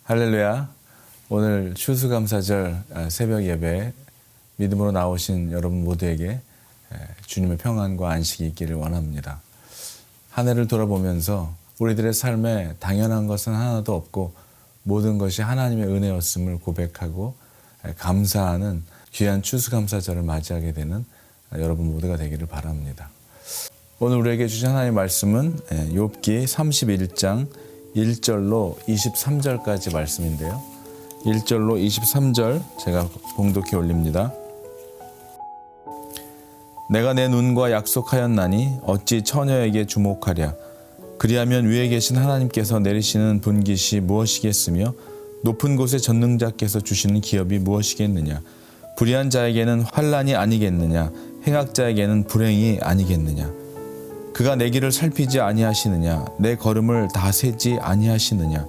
할렐루야. 오늘 추수감사절 새벽 예배 믿음으로 나오신 여러분 모두에게 주님의 평안과 안식이 있기를 원합니다. 한 해를 돌아보면서 우리들의 삶에 당연한 것은 하나도 없고 모든 것이 하나님의 은혜였음을 고백하고 감사하는 귀한 추수감사절을 맞이하게 되는 여러분 모두가 되기를 바랍니다. 오늘 우리에게 주신 하나님의 말씀은 욥기 31장 1절로 23절까지 말씀인데요. 1절로 23절 제가 봉독해 올립니다. 내가 내 눈과 약속하였나니 어찌 처녀에게 주목하랴. 그리하면 위에 계신 하나님께서 내리시는 분깃이 무엇이겠으며 높은 곳의 전능자께서 주시는 기업이 무엇이겠느냐. 불의한 자에게는 환난이 아니겠느냐. 행악자에게는 불행이 아니겠느냐. 그가 내 길을 살피지 아니하시느냐. 내 걸음을 다 세지 아니하시느냐.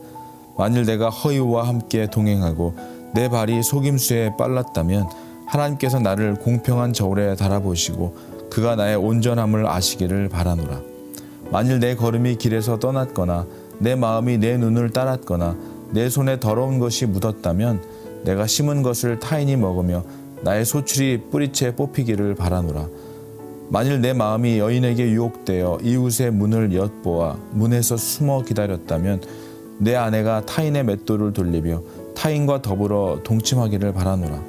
만일 내가 허위와 함께 동행하고 내 발이 속임수에 빨랐다면 하나님께서 나를 공평한 저울에 달아보시고 그가 나의 온전함을 아시기를 바라노라. 만일 내 걸음이 길에서 떠났거나 내 마음이 내 눈을 따랐거나 내 손에 더러운 것이 묻었다면 내가 심은 것을 타인이 먹으며 나의 소출이 뿌리채 뽑히기를 바라노라. 만일 내 마음이 여인에게 유혹되어 이웃의 문을 엿보아 문에서 숨어 기다렸다면 내 아내가 타인의 맷돌을 돌리며 타인과 더불어 동침하기를 바라노라.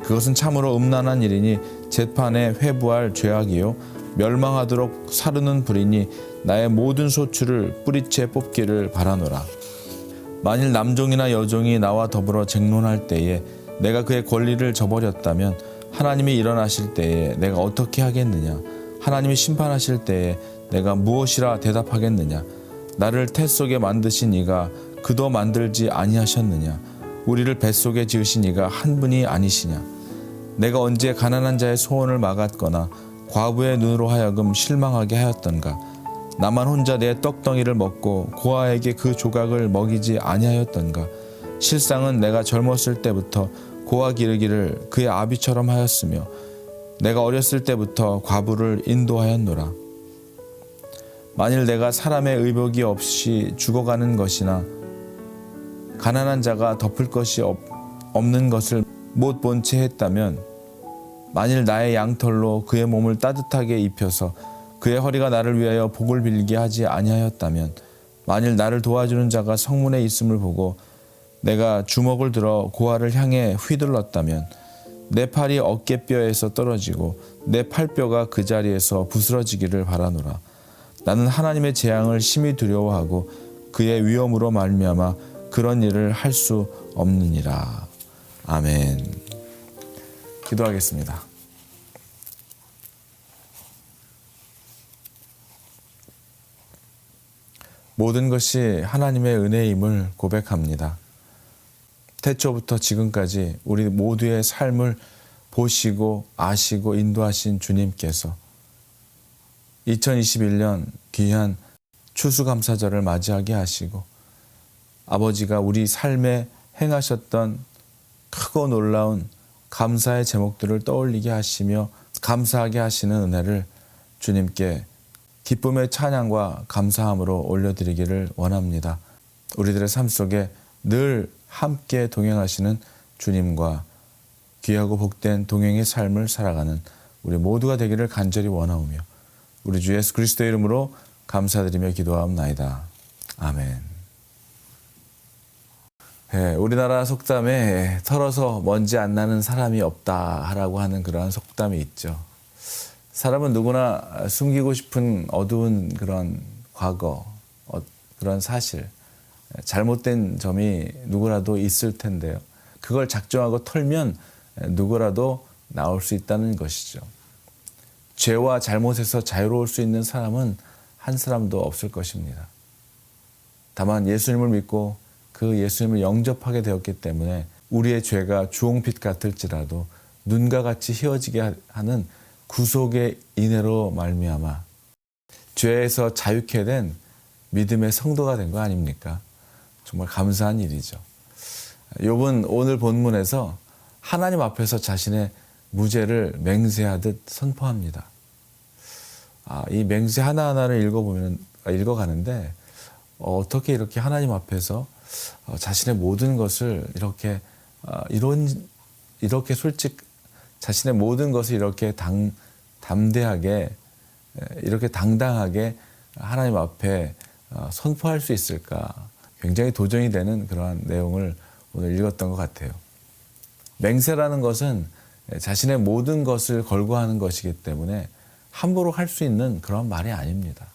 그것은 참으로 음란한 일이니 재판에 회부할 죄악이요 멸망하도록 사르는 불이니 나의 모든 소출을 뿌리채 뽑기를 바라노라. 만일 남종이나 여종이 나와 더불어 쟁론할 때에 내가 그의 권리를 저버렸다면 하나님이 일어나실 때에 내가 어떻게 하겠느냐. 하나님이 심판하실 때에 내가 무엇이라 대답하겠느냐. 나를 태 속에 만드신 이가 그도 만들지 아니하셨느냐. 우리를 뱃속에 지으신 이가 한 분이 아니시냐. 내가 언제 가난한 자의 소원을 막았거나 과부의 눈으로 하여금 실망하게 하였던가. 나만 혼자 내 떡덩이를 먹고 고아에게 그 조각을 먹이지 아니하였던가. 실상은 내가 젊었을 때부터 고아 기르기를 그의 아비처럼 하였으며 내가 어렸을 때부터 과부를 인도하였노라. 만일 내가 사람의 의복이 없이 죽어가는 것이나 가난한 자가 덮을 것이 없는 것을 못 본 채 했다면 만일 나의 양털로 그의 몸을 따뜻하게 입혀서 그의 허리가 나를 위하여 복을 빌게 하지 아니하였다면 만일 나를 도와주는 자가 성문에 있음을 보고 내가 주먹을 들어 고아를 향해 휘둘렀다면 내 팔이 어깨뼈에서 떨어지고 내 팔뼈가 그 자리에서 부스러지기를 바라노라. 나는 하나님의 재앙을 심히 두려워하고 그의 위엄으로 말미암아 그런 일을 할 수 없느니라. 아멘. 기도하겠습니다. 모든 것이 하나님의 은혜임을 고백합니다. 태초부터 지금까지 우리 모두의 삶을 보시고 아시고 인도하신 주님께서 2021년 귀한 추수감사절을 맞이하게 하시고 아버지가 우리 삶에 행하셨던 크고 놀라운 감사의 제목들을 떠올리게 하시며 감사하게 하시는 은혜를 주님께 기쁨의 찬양과 감사함으로 올려드리기를 원합니다. 우리들의 삶 속에 늘 함께 동행하시는 주님과 귀하고 복된 동행의 삶을 살아가는 우리 모두가 되기를 간절히 원하오며 우리 주 예수 그리스도의 이름으로 감사드리며 기도하옵나이다. 아멘. 우리나라 속담에 털어서 먼지 안 나는 사람이 없다라고 하는 그러한 속담이 있죠. 사람은 누구나 숨기고 싶은 어두운 그런 과거, 그런 사실, 잘못된 점이 누구라도 있을 텐데요. 그걸 작정하고 털면 누구라도 나올 수 있다는 것이죠. 죄와 잘못에서 자유로울 수 있는 사람은 한 사람도 없을 것입니다. 다만 예수님을 믿고 그 예수님을 영접하게 되었기 때문에 우리의 죄가 주홍빛 같을지라도 눈과 같이 희어지게 하는 구속의 인애로 말미암아 죄에서 자유케 된 믿음의 성도가 된 거 아닙니까? 정말 감사한 일이죠. 욥은 오늘 본문에서 하나님 앞에서 자신의 무죄를 맹세하듯 선포합니다. 이 맹세 하나하나를 읽어가는데 어떻게 이렇게 하나님 앞에서 자신의 모든 것을 이렇게 자신의 모든 것을 이렇게 담대하게 이렇게 당당하게 하나님 앞에 선포할 수 있을까? 굉장히 도전이 되는 그러한 내용을 오늘 읽었던 것 같아요. 맹세라는 것은 자신의 모든 것을 걸고 하는 것이기 때문에 함부로 할 수 있는 그런 말이 아닙니다.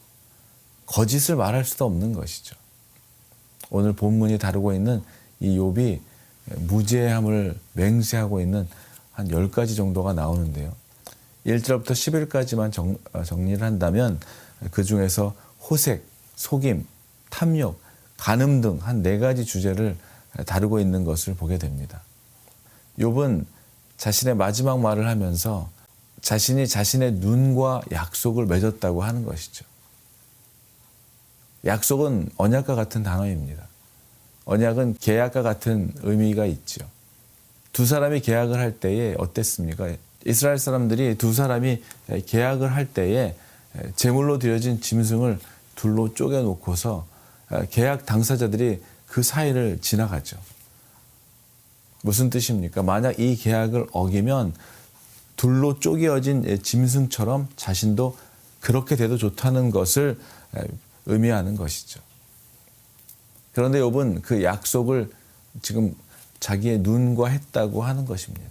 거짓을 말할 수도 없는 것이죠. 오늘 본문이 다루고 있는 이 욥이 무죄함을 맹세하고 있는 한 10가지 정도가 나오는데요. 1절부터 10일까지만 정리를 한다면 그 중에서 호색, 속임, 탐욕, 간음 등 한 4가지 주제를 다루고 있는 것을 보게 됩니다. 욥은 자신의 마지막 말을 하면서 자신이 자신의 눈과 약속을 맺었다고 하는 것이죠. 약속은 언약과 같은 단어입니다. 언약은 계약과 같은 의미가 있죠. 두 사람이 계약을 할 때에 어땠습니까? 이스라엘 사람들이 두 사람이 계약을 할 때에 제물로 드려진 짐승을 둘로 쪼개놓고서 계약 당사자들이 그 사이를 지나가죠. 무슨 뜻입니까? 만약 이 계약을 어기면 둘로 쪼개어진 짐승처럼 자신도 그렇게 돼도 좋다는 것을 의미하는 것이죠. 그런데 욥은 그 약속을 지금 자기의 눈과 했다고 하는 것입니다.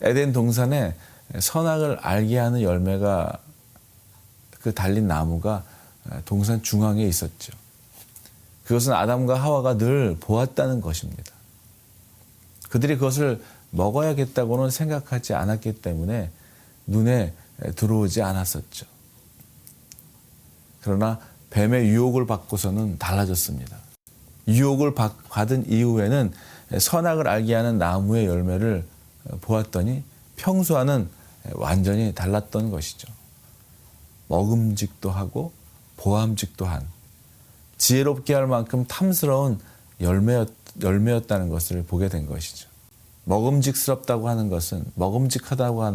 에덴 동산에 선악을 알게 하는 열매가 그 달린 나무가 동산 중앙에 있었죠. 그것은 아담과 하와가 늘 보았다는 것입니다. 그들이 그것을 먹어야겠다고는 생각하지 않았기 때문에 눈에 들어오지 않았었죠. 그러나 뱀의 유혹을 받고서는 달라졌습니다. 유혹을 받은 이후에는 선악을 알게 하는 나무의 열매를 보았더니 평소와는 완전히 달랐던 것이죠. 먹음직도 하고 보암직도 한 지혜롭게 할 만큼 탐스러운 열매였다는 것을 보게 된 것이죠. 먹음직하다고 하는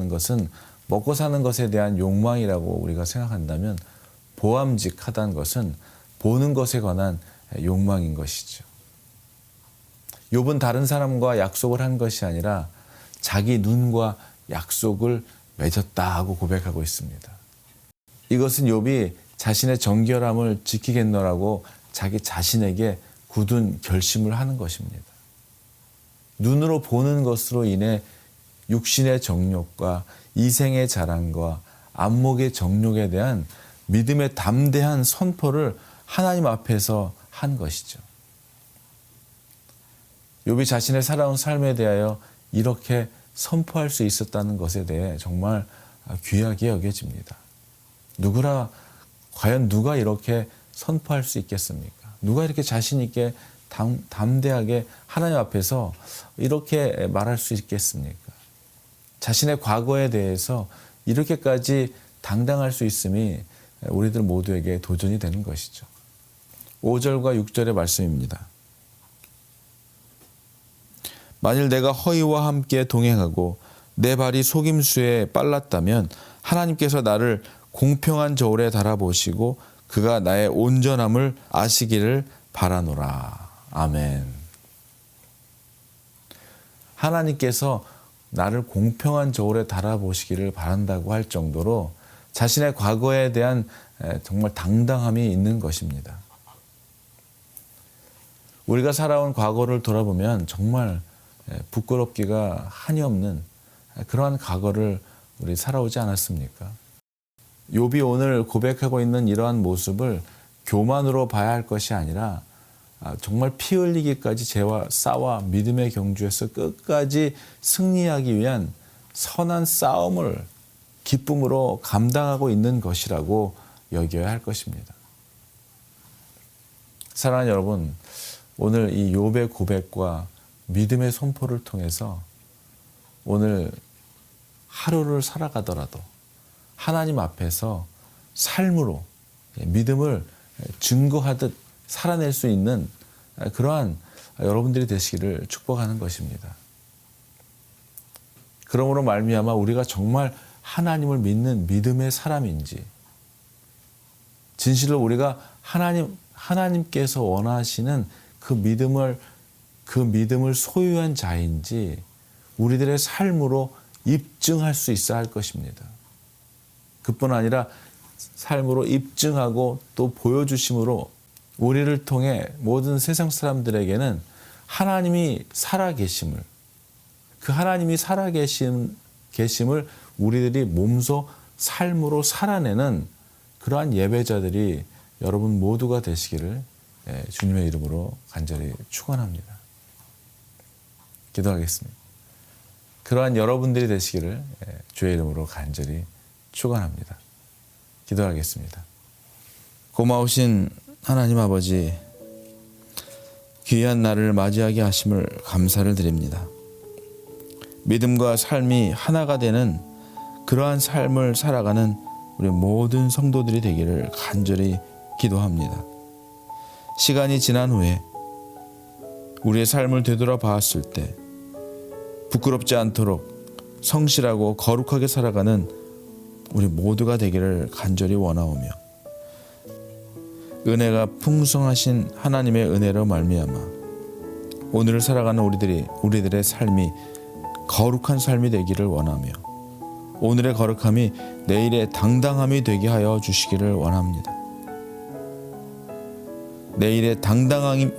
것은 먹고 사는 것에 대한 욕망이라고 우리가 생각한다면 보암직하다는 것은 보는 것에 관한 욕망인 것이죠. 욥은 다른 사람과 약속을 한 것이 아니라 자기 눈과 약속을 맺었다 하고 고백하고 있습니다. 이것은 욥이 자신의 정결함을 지키겠노라고 자기 자신에게 굳은 결심을 하는 것입니다. 눈으로 보는 것으로 인해 육신의 정욕과 이생의 자랑과 안목의 정욕에 대한 믿음의 담대한 선포를 하나님 앞에서 한 것이죠. 욥이 자신의 살아온 삶에 대하여 이렇게 선포할 수 있었다는 것에 대해 정말 귀하게 여겨집니다. 과연 누가 이렇게 선포할 수 있겠습니까? 누가 이렇게 자신 있게 담대하게 하나님 앞에서 이렇게 말할 수 있겠습니까? 자신의 과거에 대해서 이렇게까지 당당할 수 있음이 우리들 모두에게 도전이 되는 것이죠. 5절과 6절의 말씀입니다. 만일 내가 허위와 함께 동행하고 내 발이 속임수에 빨랐다면 하나님께서 나를 공평한 저울에 달아보시고 그가 나의 온전함을 아시기를 바라노라. 아멘. 하나님께서 나를 공평한 저울에 달아보시기를 바란다고 할 정도로 자신의 과거에 대한 정말 당당함이 있는 것입니다. 우리가 살아온 과거를 돌아보면 정말 부끄럽기가 한이 없는 그러한 과거를 우리 살아오지 않았습니까? 욥이 오늘 고백하고 있는 이러한 모습을 교만으로 봐야 할 것이 아니라 정말 피 흘리기까지 죄와 싸워 믿음의 경주에서 끝까지 승리하기 위한 선한 싸움을 기쁨으로 감당하고 있는 것이라고 여겨야 할 것입니다. 사랑하는 여러분, 오늘 이 욥의 고백과 믿음의 선포를 통해서 오늘 하루를 살아가더라도 하나님 앞에서 삶으로 믿음을 증거하듯 살아낼 수 있는 그러한 여러분들이 되시기를 축복하는 것입니다. 그러므로 말미암아 우리가 정말 하나님을 믿는 믿음의 사람인지, 진실로 우리가 하나님께서 원하시는 그 믿음을 소유한 자인지 우리들의 삶으로 입증할 수 있어야 할 것입니다. 그뿐 아니라 삶으로 입증하고 또 보여주심으로 우리를 통해 모든 세상 사람들에게는 하나님이 살아계심을, 그 하나님이 살아계심을 우리들이 몸소 삶으로 살아내는 그러한 예배자들이 여러분 모두가 되시기를 주님의 이름으로 간절히 축원합니다. 기도하겠습니다. 그러한 여러분들이 되시기를 주의 이름으로 간절히 축원합니다. 기도하겠습니다. 고마우신 하나님 아버지, 귀한 날을 맞이하게 하심을 감사를 드립니다. 믿음과 삶이 하나가 되는 그러한 삶을 살아가는 우리 모든 성도들이 되기를 간절히 기도합니다. 시간이 지난 후에 우리의 삶을 되돌아봤을 때 부끄럽지 않도록 성실하고 거룩하게 살아가는 우리 모두가 되기를 간절히 원하오며, 은혜가 풍성하신 하나님의 은혜로 말미암아 오늘을 살아가는 우리들의 삶이 거룩한 삶이 되기를 원하며, 오늘의 거룩함이 내일의 당당함이 되게 하여 주시기를 원합니다. 내일의 당당함이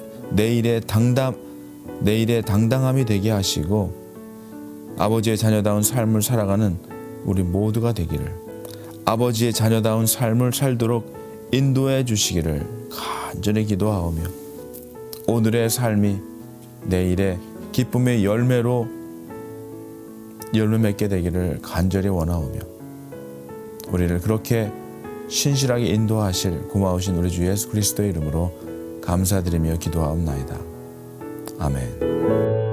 되게 하시고 아버지의 자녀다운 삶을 살아가는 우리 모두가 되기를, 아버지의 자녀다운 삶을 살도록 인도해 주시기를 간절히 기도하오며, 오늘의 삶이 내일의 기쁨의 열매로 열매 맺게 되기를 간절히 원하오며, 우리를 그렇게 신실하게 인도하실 고마우신 우리 주 예수 그리스도의 이름으로 감사드리며 기도하옵나이다. 아멘.